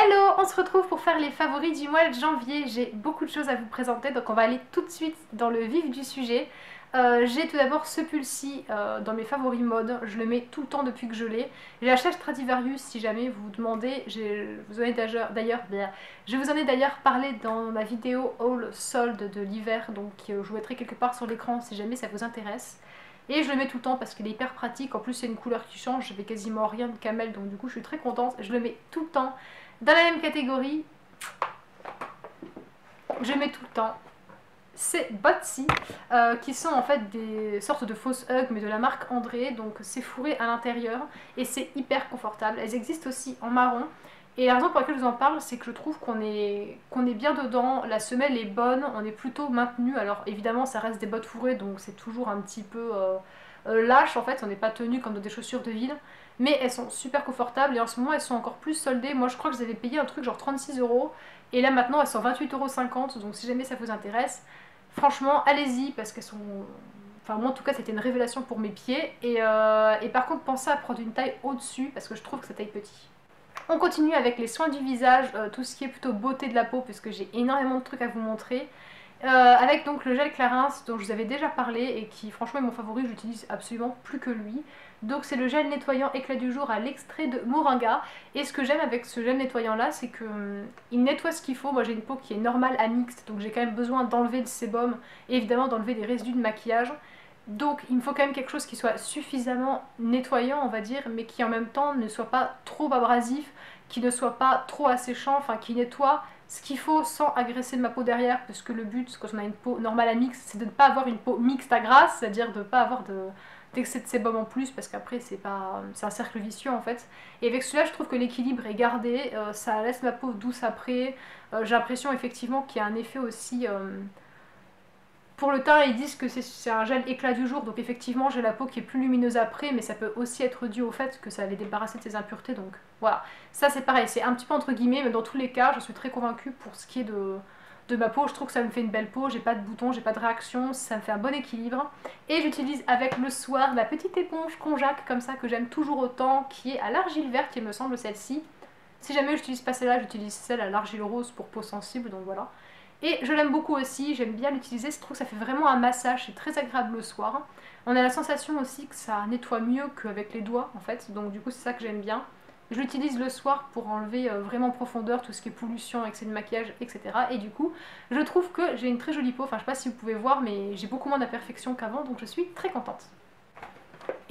Hello, on se retrouve pour faire les favoris du mois de janvier. J'ai beaucoup de choses à vous présenter, donc on va aller tout de suite dans le vif du sujet. J'ai tout d'abord ce pull-ci dans mes favoris mode, je le mets tout le temps depuis que je l'ai. J'ai acheté Stradivarius si jamais vous vous demandez, je vous en ai d'ailleurs parlé dans ma vidéo haul solde de l'hiver, donc je vous mettrai quelque part sur l'écran si jamais ça vous intéresse. Et je le mets tout le temps parce qu'il est hyper pratique, en plus c'est une couleur qui change, j'avais quasiment rien de camel donc du coup je suis très contente, je le mets tout le temps. Dans la même catégorie, je mets tout le temps ces bottes-ci, qui sont en fait des sortes de fausses Ugg mais de la marque André, donc c'est fourré à l'intérieur et c'est hyper confortable. Elles existent aussi en marron. Et la raison pour laquelle je vous en parle, c'est que je trouve qu'on est bien dedans, la semelle est bonne, on est plutôt maintenu. Alors évidemment ça reste des bottes fourrées donc c'est toujours un petit peu lâche en fait, on n'est pas tenu comme dans des chaussures de ville. Mais elles sont super confortables et en ce moment elles sont encore plus soldées. Moi je crois que je les avais payées un truc genre 36 € et là maintenant elles sont 28,50 €, donc si jamais ça vous intéresse, franchement allez-y parce qu'elles sont... Enfin moi en tout cas c'était une révélation pour mes pieds et par contre pensez à prendre une taille au-dessus parce que je trouve que ça taille petit. On continue avec les soins du visage, tout ce qui est plutôt beauté de la peau puisque j'ai énormément de trucs à vous montrer. Avec donc le gel Clarins dont je vous avais déjà parlé et qui franchement est mon favori, j'utilise absolument plus que lui. Donc c'est le gel nettoyant éclat du jour à l'extrait de moringa. Et ce que j'aime avec ce gel nettoyant là, c'est que il nettoie ce qu'il faut. Moi j'ai une peau qui est normale à mixte, donc j'ai quand même besoin d'enlever le sébum et évidemment d'enlever des résidus de maquillage. Donc il me faut quand même quelque chose qui soit suffisamment nettoyant on va dire, mais qui en même temps ne soit pas trop abrasif, qui ne soit pas trop asséchant, enfin qui nettoie ce qu'il faut sans agresser ma peau derrière, parce que le but quand on a une peau normale à mixte, c'est de ne pas avoir une peau mixte à grasse, c'est-à-dire de ne pas avoir d'excès de sébum en plus, parce qu'après c'est un cercle vicieux en fait. Et avec celui-là je trouve que l'équilibre est gardé, ça laisse ma peau douce après, j'ai l'impression effectivement qu'il y a un effet aussi... Pour le teint, ils disent que c'est un gel éclat du jour, donc effectivement j'ai la peau qui est plus lumineuse après, mais ça peut aussi être dû au fait que ça allait débarrasser de ses impuretés, donc voilà. Ça c'est pareil, c'est un petit peu entre guillemets, mais dans tous les cas, je suis très convaincue pour ce qui est de ma peau. Je trouve que ça me fait une belle peau, j'ai pas de boutons, j'ai pas de réaction, ça me fait un bon équilibre. Et j'utilise avec le soir la petite éponge Conjac, comme ça, que j'aime toujours autant, qui est à l'argile verte, il me semble celle-ci. Si jamais j'utilise pas celle-là, j'utilise celle à l'argile rose pour peau sensible, donc voilà. Et je l'aime beaucoup aussi, j'aime bien l'utiliser, je trouve que ça fait vraiment un massage, c'est très agréable le soir. On a la sensation aussi que ça nettoie mieux qu'avec les doigts en fait, donc du coup c'est ça que j'aime bien. Je l'utilise le soir pour enlever vraiment en profondeur tout ce qui est pollution, excès de maquillage, etc. Et du coup, je trouve que j'ai une très jolie peau, enfin je sais pas si vous pouvez voir, mais j'ai beaucoup moins d'imperfections qu'avant, donc je suis très contente.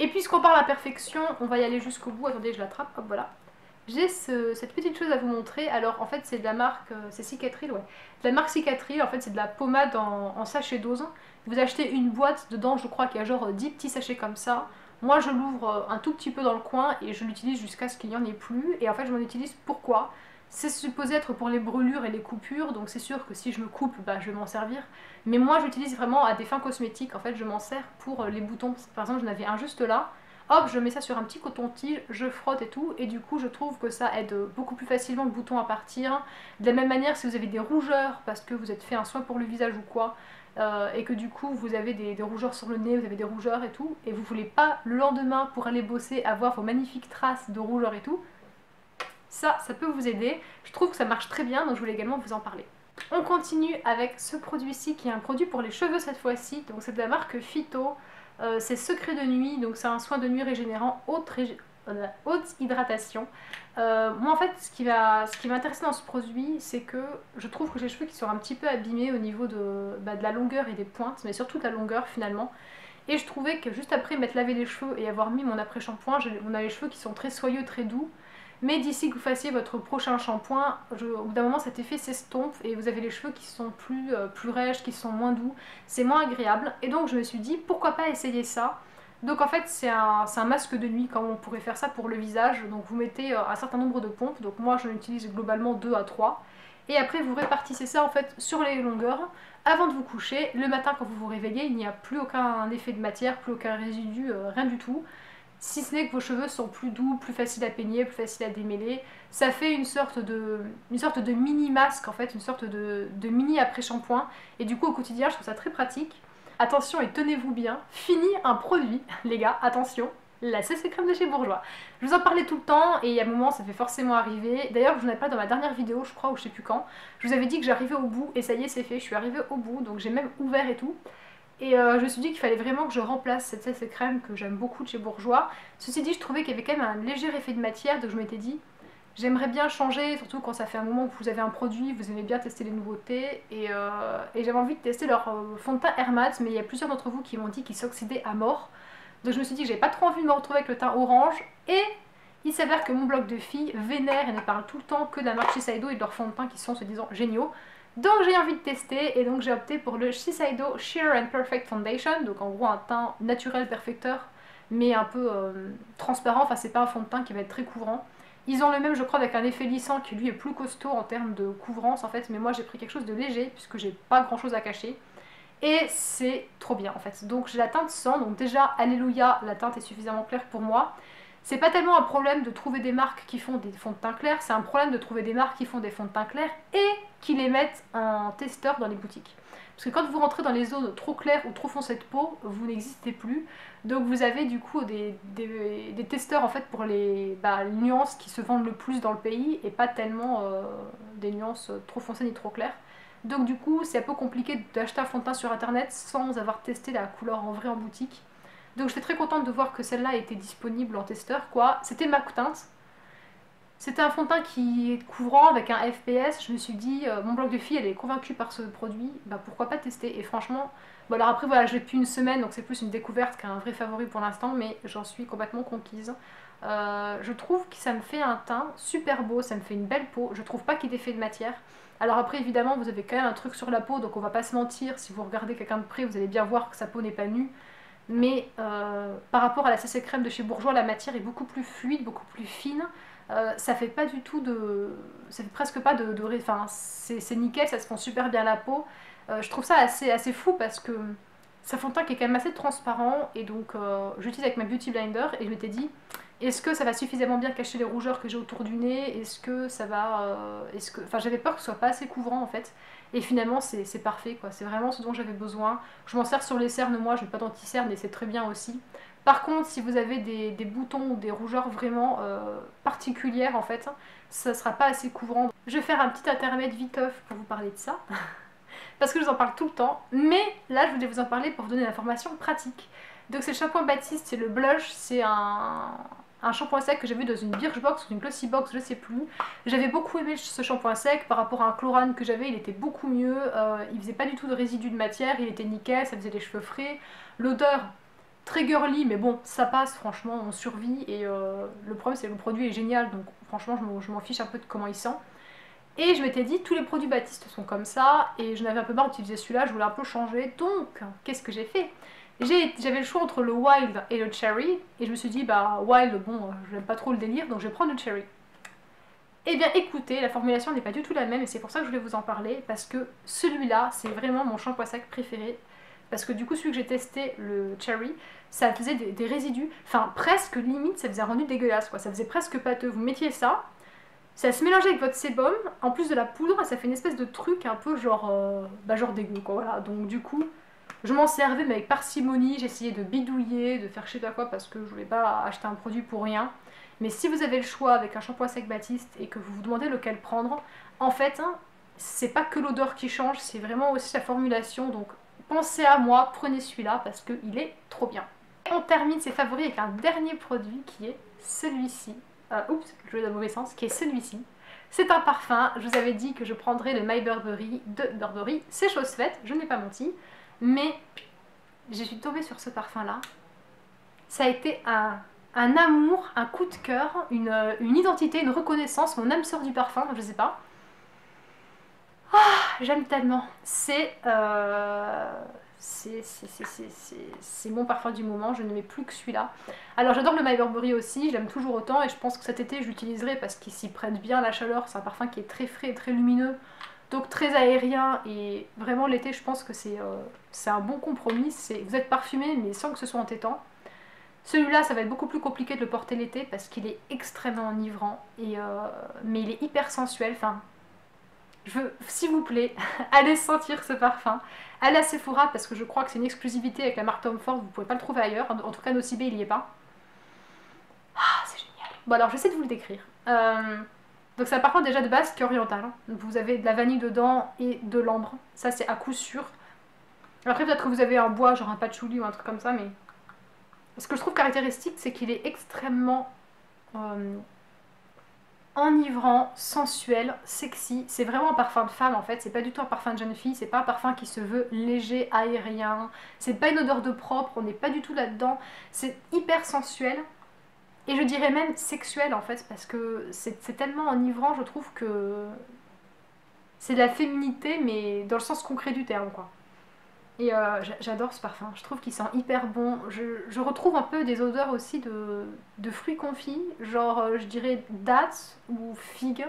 Et puisqu'on parle d'imperfection, on va y aller jusqu'au bout, attendez je l'attrape, hop voilà. J'ai cette petite chose à vous montrer, alors en fait c'est de la marque, c'est Cicatril, ouais. De la marque Cicatril, en fait c'est de la pommade en sachet dose. Vous achetez une boîte, dedans je crois qu'il y a genre 10 petits sachets comme ça. Moi je l'ouvre un tout petit peu dans le coin et je l'utilise jusqu'à ce qu'il n'y en ait plus. Et en fait je m'en utilise pourquoi? C'est supposé être pour les brûlures et les coupures, donc c'est sûr que si je me coupe, bah, je vais m'en servir. Mais moi j'utilise vraiment à des fins cosmétiques, en fait je m'en sers pour les boutons. Par exemple j'en avais un juste là. Hop, je mets ça sur un petit coton-tige, je frotte et tout, et du coup je trouve que ça aide beaucoup plus facilement le bouton à partir. De la même manière, si vous avez des rougeurs, parce que vous êtes fait un soin pour le visage ou quoi, et que du coup vous avez des rougeurs sur le nez, vous avez des rougeurs et tout, et vous voulez pas le lendemain pour aller bosser avoir vos magnifiques traces de rougeurs et tout, ça peut vous aider. Je trouve que ça marche très bien, donc je voulais également vous en parler. On continue avec ce produit-ci qui est un produit pour les cheveux cette fois-ci, donc c'est de la marque Phyto. C'est Secret de nuit, donc c'est un soin de nuit régénérant haute hydratation. Moi en fait ce qui m'a intéressé dans ce produit, c'est que je trouve que j'ai les cheveux qui sont un petit peu abîmés au niveau de la longueur et des pointes, mais surtout de la longueur finalement. Et je trouvais que juste après m'être lavé les cheveux et avoir mis mon après-shampoing, on a les cheveux qui sont très soyeux, très doux. Mais d'ici que vous fassiez votre prochain shampoing, au bout d'un moment cet effet s'estompe et vous avez les cheveux qui sont plus rêches, qui sont moins doux, c'est moins agréable. Et donc je me suis dit pourquoi pas essayer ça. Donc en fait c'est un masque de nuit, comme on pourrait faire ça pour le visage. Donc vous mettez un certain nombre de pompes, donc moi j'en utilise globalement 2 à 3. Et après vous répartissez ça en fait sur les longueurs avant de vous coucher. Le matin quand vous vous réveillez, il n'y a plus aucun effet de matière, plus aucun résidu, rien du tout. Si ce n'est que vos cheveux sont plus doux, plus faciles à peigner, plus faciles à démêler. Ça fait une sorte de mini masque en fait, une sorte de mini après-shampoing. Et du coup au quotidien je trouve ça très pratique. Attention et tenez-vous bien, fini un produit, les gars, attention. La CC crème de chez Bourjois. Je vous en parlais tout le temps et il y a un moment ça fait forcément arriver. D'ailleurs je vous en ai pas dans ma dernière vidéo je crois ou je sais plus quand. Je vous avais dit que j'arrivais au bout et ça y est c'est fait, je suis arrivée au bout donc j'ai même ouvert et tout. Et je me suis dit qu'il fallait vraiment que je remplace cette CC crème que j'aime beaucoup de chez Bourjois. Ceci dit je trouvais qu'il y avait quand même un léger effet de matière donc je m'étais dit j'aimerais bien changer, surtout quand ça fait un moment que vous avez un produit, vous aimez bien tester les nouveautés. Et j'avais envie de tester leur fond de teint Air Matte, mais il y a plusieurs d'entre vous qui m'ont dit qu'ils s'oxydaient à mort. Donc je me suis dit que j'avais pas trop envie de me retrouver avec le teint orange. Et il s'avère que mon blog de filles vénère et ne parle tout le temps que de la marque Shiseido et de leurs fonds de teint qui sont, se disant, géniaux. Donc j'ai envie de tester et donc j'ai opté pour le Shiseido Sheer and Perfect Foundation. Donc en gros un teint naturel perfecteur, mais un peu transparent. Enfin c'est pas un fond de teint qui va être très couvrant. Ils ont le même je crois avec un effet lissant qui lui est plus costaud en termes de couvrance en fait. Mais moi j'ai pris quelque chose de léger puisque j'ai pas grand chose à cacher. Et c'est trop bien en fait. Donc j'ai la teinte 100, donc déjà, alléluia, la teinte est suffisamment claire pour moi. C'est pas tellement un problème de trouver des marques qui font des fonds de teint clairs, c'est un problème de trouver des marques qui font des fonds de teint clairs et qui les mettent en testeur dans les boutiques. Parce que quand vous rentrez dans les zones trop claires ou trop foncées de peau, vous n'existez plus. Donc vous avez du coup des testeurs en fait pour les nuances qui se vendent le plus dans le pays et pas tellement des nuances trop foncées ni trop claires. Donc du coup c'est un peu compliqué d'acheter un fond de teint sur internet sans avoir testé la couleur en vrai en boutique. Donc j'étais très contente de voir que celle-là était disponible en testeur quoi. C'était ma teinte. C'était un fond de teint qui est couvrant avec un FPS. Je me suis dit, mon blog de fille elle est convaincue par ce produit, bah pourquoi pas tester. Et franchement, bon alors après voilà je l'ai depuis une semaine donc c'est plus une découverte qu'un vrai favori pour l'instant mais j'en suis complètement conquise. Je trouve que ça me fait un teint super beau, ça me fait une belle peau. Je trouve pas qu'il y ait d'effet de matière. Alors après évidemment vous avez quand même un truc sur la peau donc on va pas se mentir, si vous regardez quelqu'un de près vous allez bien voir que sa peau n'est pas nue. Mais par rapport à la CC crème de chez Bourjois la matière est beaucoup plus fluide, beaucoup plus fine. Ça fait pas du tout de... ça fait presque pas de... Enfin c'est nickel, ça se fond super bien la peau. Je trouve ça assez fou parce que c'est un fond de teint qui est quand même assez transparent et donc j'utilise avec ma Beauty Blender et je m'étais dit est-ce que ça va suffisamment bien cacher les rougeurs que j'ai autour du nez, est-ce que ça va... Enfin j'avais peur que ce soit pas assez couvrant en fait et finalement c'est parfait quoi, c'est vraiment ce dont j'avais besoin. Je m'en sers sur les cernes moi, je n'ai pas d'anti-cerne et c'est très bien aussi. Par contre si vous avez des boutons ou des rougeurs vraiment particulières en fait, ça sera pas assez couvrant. Je vais faire un petit intermède viteuf pour vous parler de ça. Parce que je vous en parle tout le temps, mais là je voulais vous en parler pour vous donner l'information pratique. Donc c'est le shampoing Baptiste, c'est le blush, c'est un shampoing sec que j'ai vu dans une Birchbox ou une Glossybox, je sais plus. J'avais beaucoup aimé ce shampoing sec par rapport à un Chlorane que j'avais, il était beaucoup mieux, il faisait pas du tout de résidus de matière, il était nickel, ça faisait les cheveux frais. L'odeur, très girly, mais bon, ça passe, franchement, on survit et le problème c'est que le produit est génial, donc franchement je m'en fiche un peu de comment il sent. Et je m'étais dit, tous les produits Baptiste sont comme ça, et je n'avais un peu marre d'utiliser celui-là, je voulais un peu changer, donc qu'est-ce que j'ai fait? J'avais le choix entre le Wild et le Cherry, et je me suis dit, bah Wild, bon, j'aime pas trop le délire, donc je vais prendre le Cherry. Eh bien écoutez, la formulation n'est pas du tout la même, et c'est pour ça que je voulais vous en parler, parce que celui-là, c'est vraiment mon shampoing sec préféré, parce que du coup celui que j'ai testé, le Cherry, ça faisait des résidus, enfin presque limite, ça faisait un rendu dégueulasse, quoi, ça faisait presque pâteux, vous mettiez ça, ça se mélangeait avec votre sébum, en plus de la poudre, ça fait une espèce de truc un peu genre, genre dégueu quoi, voilà. Donc du coup, je m'en servais mais avec parcimonie, j'essayais de bidouiller, de faire je sais pas quoi parce que je voulais pas acheter un produit pour rien. Mais si vous avez le choix avec un shampoing sec Baptiste et que vous vous demandez lequel prendre, en fait, hein, c'est pas que l'odeur qui change, c'est vraiment aussi la formulation. Donc pensez à moi, prenez celui-là parce qu'il est trop bien. On termine ses favoris avec un dernier produit qui est celui-ci. Oups, je vais dans le mauvais sens, qui est celui-ci. C'est un parfum, je vous avais dit que je prendrais le My Burberry de Burberry, c'est chose faite, je n'ai pas menti, mais je suis tombée sur ce parfum-là. Ça a été un amour, un coup de cœur, une identité, une reconnaissance, mon âme sœur du parfum, je sais pas. Ah, j'aime tellement. C'est mon parfum du moment, je ne mets plus que celui-là. Alors j'adore le My Burberry aussi, je l'aime toujours autant et je pense que cet été je l'utiliserai parce qu'il s'y prête bien à la chaleur. C'est un parfum qui est très frais et très lumineux, donc très aérien et vraiment l'été je pense que c'est un bon compromis. Vous êtes parfumé mais sans que ce soit entêtant. Celui-là ça va être beaucoup plus compliqué de le porter l'été parce qu'il est extrêmement enivrant, mais il est hyper sensuel. Enfin, s'il vous plaît, allez sentir ce parfum. Allez à Sephora parce que je crois que c'est une exclusivité avec la marque Tom Ford, vous ne pouvez pas le trouver ailleurs. En tout cas, Nocibé, il n'y est pas. Bon alors je vais essayer de vous le décrire. Donc c'est un parfum déjà de base qui est oriental. Vous avez de la vanille dedans et de l'ambre. Ça c'est à coup sûr. Après peut-être que vous avez un bois, genre un patchouli ou un truc comme ça, mais... Ce que je trouve caractéristique, c'est qu'il est extrêmement enivrant, sensuel, sexy. C'est vraiment un parfum de femme en fait, c'est pas du tout un parfum de jeune fille, c'est pas un parfum qui se veut léger, aérien. C'est pas une odeur de propre, on n'est pas du tout là-dedans. C'est hyper sensuel. Et je dirais même sexuel en fait, parce que c'est tellement enivrant, je trouve que c'est de la féminité, mais dans le sens concret du terme quoi. Et j'adore ce parfum, je trouve qu'il sent hyper bon. Je retrouve un peu des odeurs aussi de fruits confits, genre je dirais dattes ou figues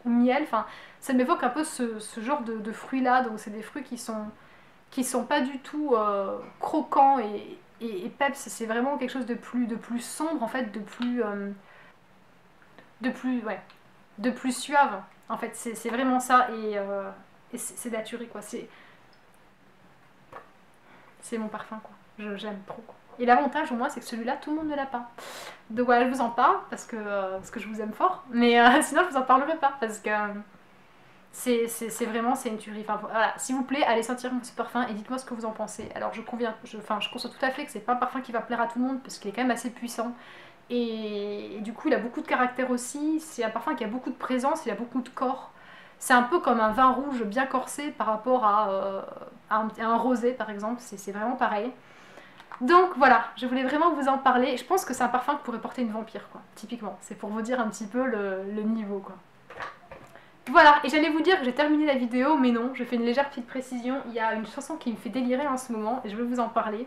ou miel. Enfin, ça m'évoque un peu ce genre de fruits là, donc c'est des fruits qui sont pas du tout croquants et peps, c'est vraiment quelque chose de plus sombre en fait, ouais, de plus suave. En fait, c'est vraiment ça et c'est naturel quoi. C'est mon parfum quoi. J'aime trop quoi. Et l'avantage au moins c'est que celui-là tout le monde ne l'a pas. Donc voilà, je vous en parle parce que je vous aime fort. Mais sinon je vous en parlerai pas parce que c'est vraiment c'est une tuerie. Enfin voilà, s'il vous plaît, allez sentir ce parfum et dites-moi ce que vous en pensez. Alors je conviens, enfin je conçois tout à fait que c'est pas un parfum qui va plaire à tout le monde parce qu'il est quand même assez puissant. Et du coup il a beaucoup de caractère aussi. C'est un parfum qui a beaucoup de présence, il a beaucoup de corps. C'est un peu comme un vin rouge bien corsé par rapport à un rosé par exemple, c'est vraiment pareil. Donc voilà, je voulais vraiment vous en parler. Je pense que c'est un parfum que pourrait porter une vampire quoi, typiquement. C'est pour vous dire un petit peu le niveau quoi. Voilà, et j'allais vous dire que j'ai terminé la vidéo, mais non, je fais une légère petite précision. Il y a une chanson qui me fait délirer en ce moment, et je vais vous en parler.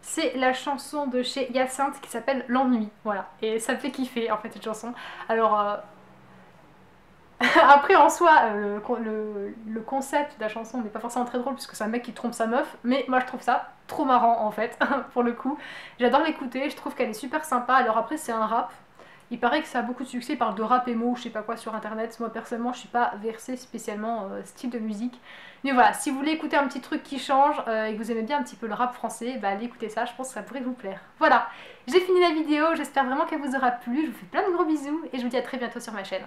C'est la chanson de chez Hyacinthe qui s'appelle L'Ennui, voilà. Et ça me fait kiffer en fait cette chanson. Alors, après en soi, le concept de la chanson n'est pas forcément très drôle puisque c'est un mec qui trompe sa meuf, mais moi je trouve ça trop marrant en fait, pour le coup. J'adore l'écouter, je trouve qu'elle est super sympa. Alors après c'est un rap, il paraît que ça a beaucoup de succès, il parle de rap émo, je sais pas quoi sur internet. Moi personnellement je suis pas versée spécialement style de musique. Mais voilà, si vous voulez écouter un petit truc qui change et que vous aimez bien un petit peu le rap français, bah allez écouter ça, je pense que ça pourrait vous plaire. Voilà, j'ai fini la vidéo, j'espère vraiment qu'elle vous aura plu, je vous fais plein de gros bisous et je vous dis à très bientôt sur ma chaîne.